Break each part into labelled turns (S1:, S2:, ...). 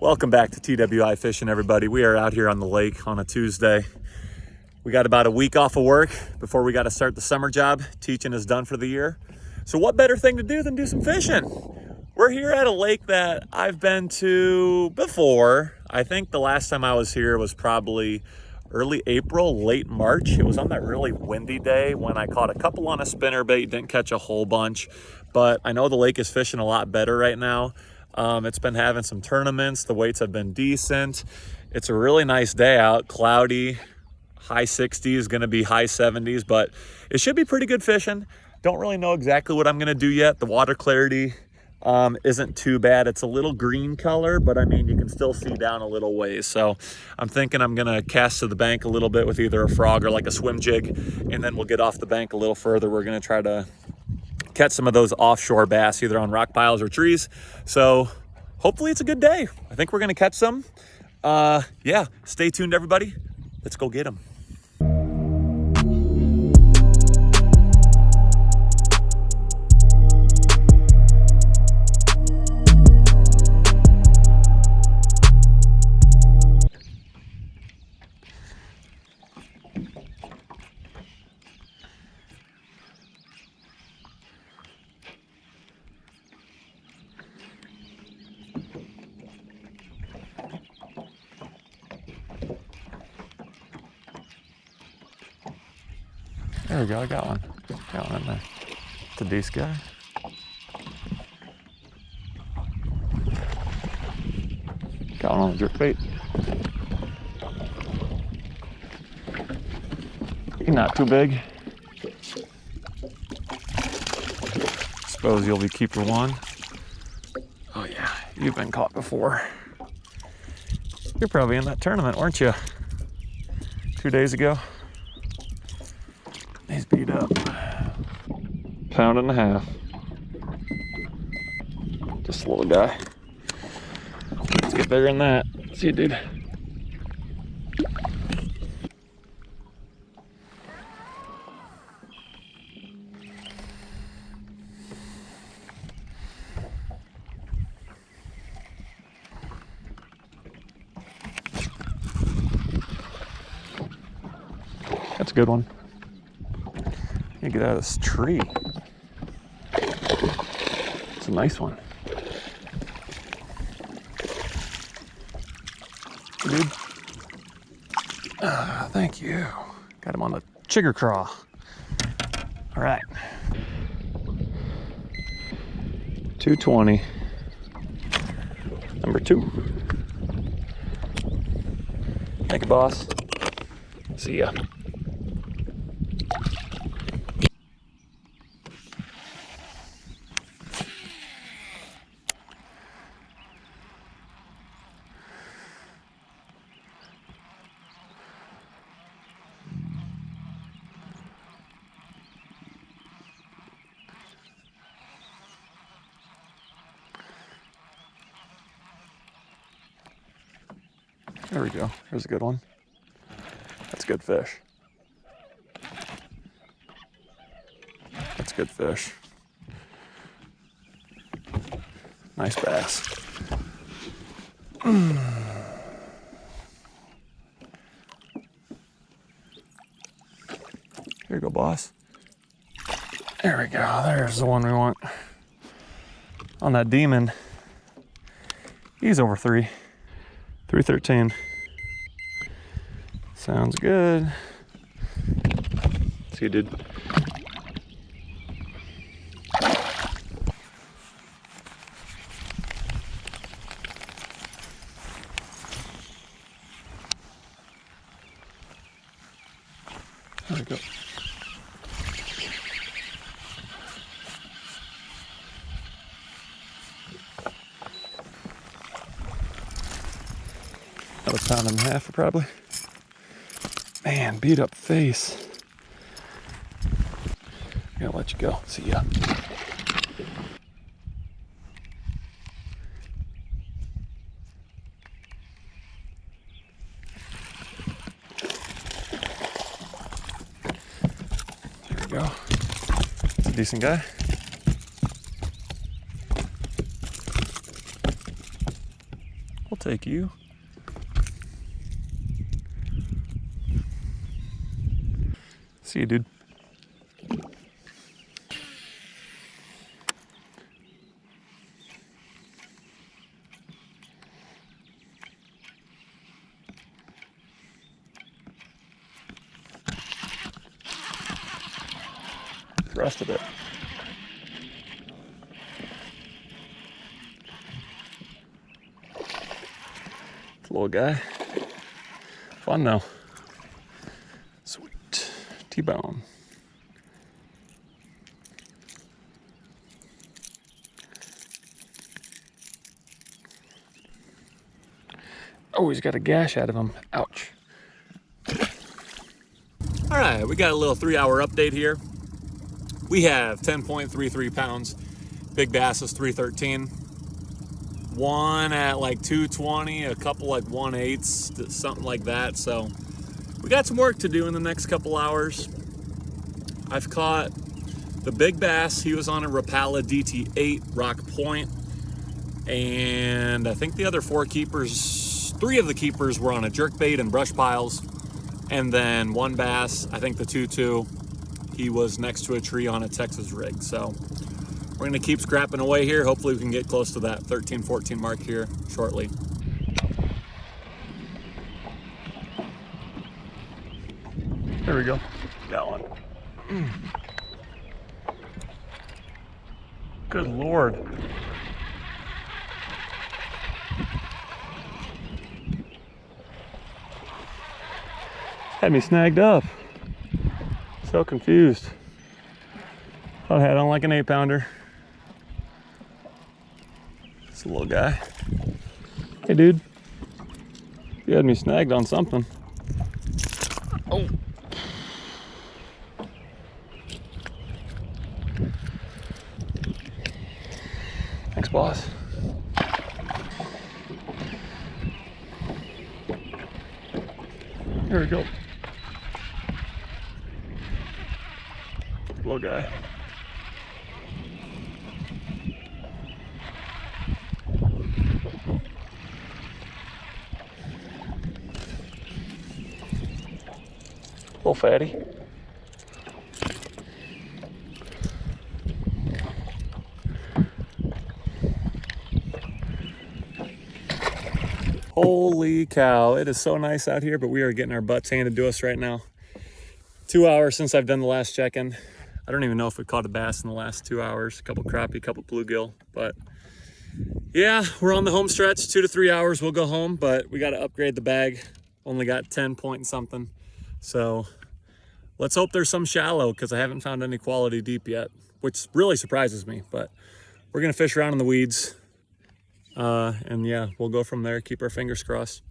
S1: Welcome back to TWI Fishing, everybody. We are out here on the lake on a Tuesday. We got about a week off of work before we got to start the summer job. Teaching is done for the year. So what better thing to do than do some fishing? We're here at a lake that I've been to before. I think the last time I was here was probably early April, late March. It was on that really windy day when I caught a couple on a spinnerbait, didn't catch a whole bunch, but I know the lake is fishing a lot better right now. It's been having some tournaments. The weights have been decent. It's a really nice day out, cloudy, high 60s, gonna be high 70s, but it should be pretty good fishing. Don't really know exactly what I'm gonna do yet. The water clarity isn't too bad. It's a little green color, but I mean, you can still see down a little ways. So I'm thinking I'm gonna cast to the bank a little bit with either a frog or like a swim jig, and then we'll get off the bank a little further. We're gonna try to catch some of those offshore bass, either on rock piles or trees. So hopefully it's a good day. I think we're gonna catch some. Yeah, stay tuned, everybody. Let's go get them. There we go, I got one. Got one in there. It's a decent guy. Got one on the jerk bait. He's not too big. Suppose you'll be keeper one. Oh yeah, you've been caught before. You're probably in that tournament, weren't you? 2 days ago. He's beat up. Pound and a half. Just a little guy. Let's get bigger than that. See you, dude. That's a good one. Get out of this tree. It's a nice one. Dude. Thank you. Got him on the chigger craw. All right. 220. Number 2. Thank you, boss. See ya. There we go. There's a good one. That's good fish. That's good fish. Nice bass. Here you go, boss. There we go. There's the one we want. On that demon. He's over 3. 313. Sounds good. See you, dude. There we go. About a pound and a half, probably. Man, beat up face. I'm gonna let you go. See ya. There we go. It's a decent guy. I'll take you. See you, dude. Rusted it. It's a little guy. Fun though. Sweet. T-bone. Oh, he's got a gash out of him. Ouch. All right, we got a little 3-hour update here. We have 10.33 pounds. Big bass is 313. One at like 220, a couple like 1/8, something like that. So we got some work to do in the next couple hours. I've caught the big bass. He was on a Rapala DT8 Rock Point. And I think the other 4 keepers, 3 of the keepers were on a jerkbait and brush piles. And then one bass, I think the 2-2, he was next to a tree on a Texas rig. So we're gonna keep scrapping away here. Hopefully we can get close to that 13, 14 mark here shortly. There we go. Got one. Good Lord. Had me snagged up. So confused. Thought I had on like an 8-pounder. It's a little guy. Hey dude, you had me snagged on something. Oh. Thanks, boss. Here we go. Little guy. Little fatty. Holy cow, it is so nice out here, but we are getting our butts handed to us right now. 2 hours since I've done the last check-in. I don't even know if we caught a bass in the last 2 hours. A couple crappie, a couple bluegill, but yeah, we're on the home stretch. 2 to 3 hours, we'll go home, but we got to upgrade the bag. Only got 10 point something. So let's hope there's some shallow, because I haven't found any quality deep yet, which really surprises me, but we're gonna fish around in the weeds. And yeah, we'll go from there. Keep our fingers crossed.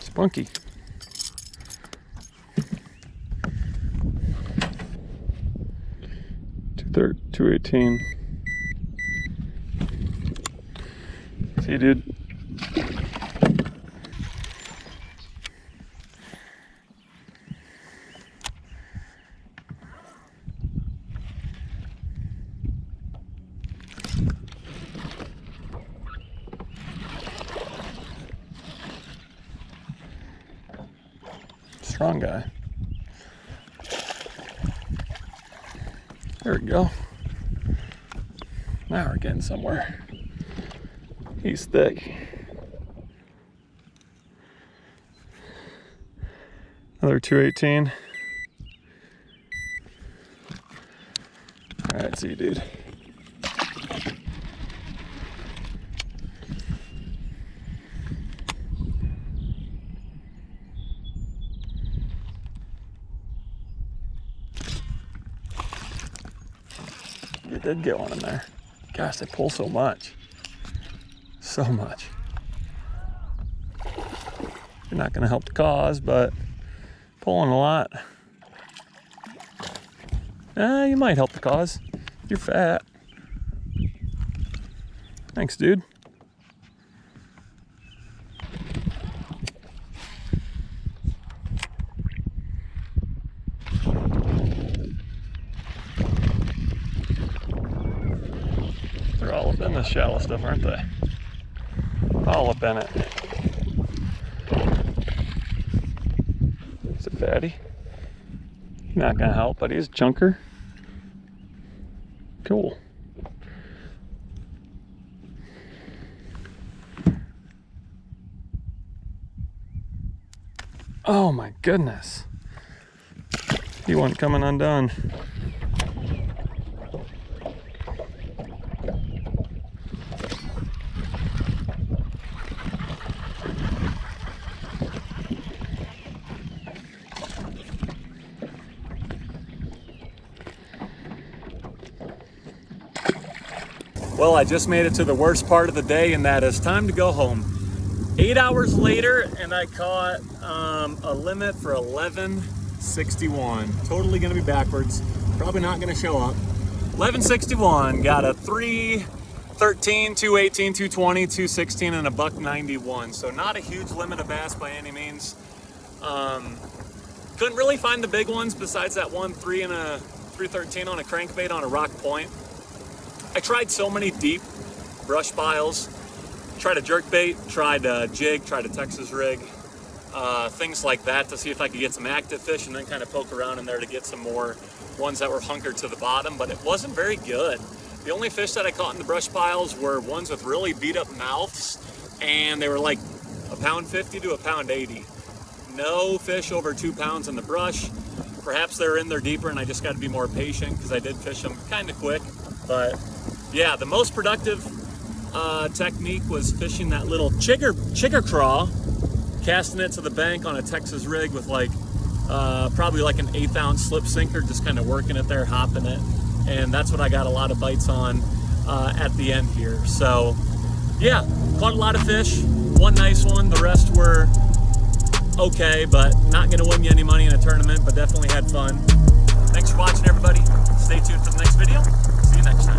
S1: Spunky. 218. See you, dude. Strong guy. There we go. Now we're getting somewhere. He's thick. Another 218. All right, see you, dude. You did get one in there. Gosh, they pull so much. So much. You're not gonna help the cause, but pulling a lot. You might help the cause. You're fat. Thanks, dude. shallow stuff, aren't they? All up in it. Is it fatty? Not gonna help, but he's a chunker. Cool. Oh my goodness. He wasn't coming undone. Well, I just made it to the worst part of the day, and that is time to go home. 8 hours later, and I caught a limit for 1161. Totally gonna be backwards. Probably not gonna show up. 1161, got a 313, 218, 220, 216, and a $1.91. So not a huge limit of bass by any means. Couldn't really find the big ones besides that one 3 and a 313 on a crankbait on a rock point. I tried so many deep brush piles. Tried a jerkbait, tried a jig, tried a Texas rig, things like that to see if I could get some active fish, and then kind of poke around in there to get some more ones that were hunkered to the bottom, but it wasn't very good. The only fish that I caught in the brush piles were ones with really beat up mouths, and they were like £1.50 to £1.80. No fish over 2 pounds in the brush. Perhaps they're in there deeper and I just got to be more patient because I did fish them kind of quick. But yeah, the most productive technique was fishing that little chigger craw, casting it to the bank on a Texas rig with like probably like an 1/8 ounce slip sinker, just kind of working it there, hopping it, and that's what I got a lot of bites on at the end here. So yeah, caught a lot of fish, one nice one, the rest were okay, but not gonna win you any money in a tournament, but definitely had fun. Thanks for watching, everybody. Stay tuned for the next video. See you next time.